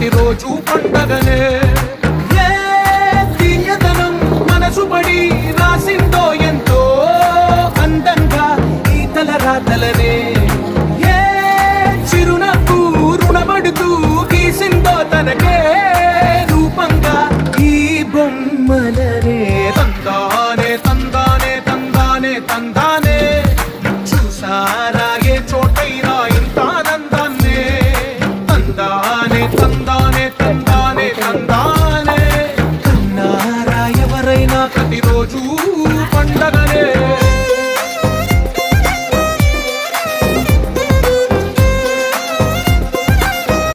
ప్రతిరోజు పండగనే తీయదనం మనసు పడి రాసిందో ఎంతో అందంగా ఈ తలరాతలనే చిరునవ్వు రుణపడుతూ గీసిందో తనకే రూపంగా ఈ బొమ్మలనే తందానే తందానే తందానే తందానే చూసారా ఏ చోటైనా ఇంత ఆనందాన్నే తందానే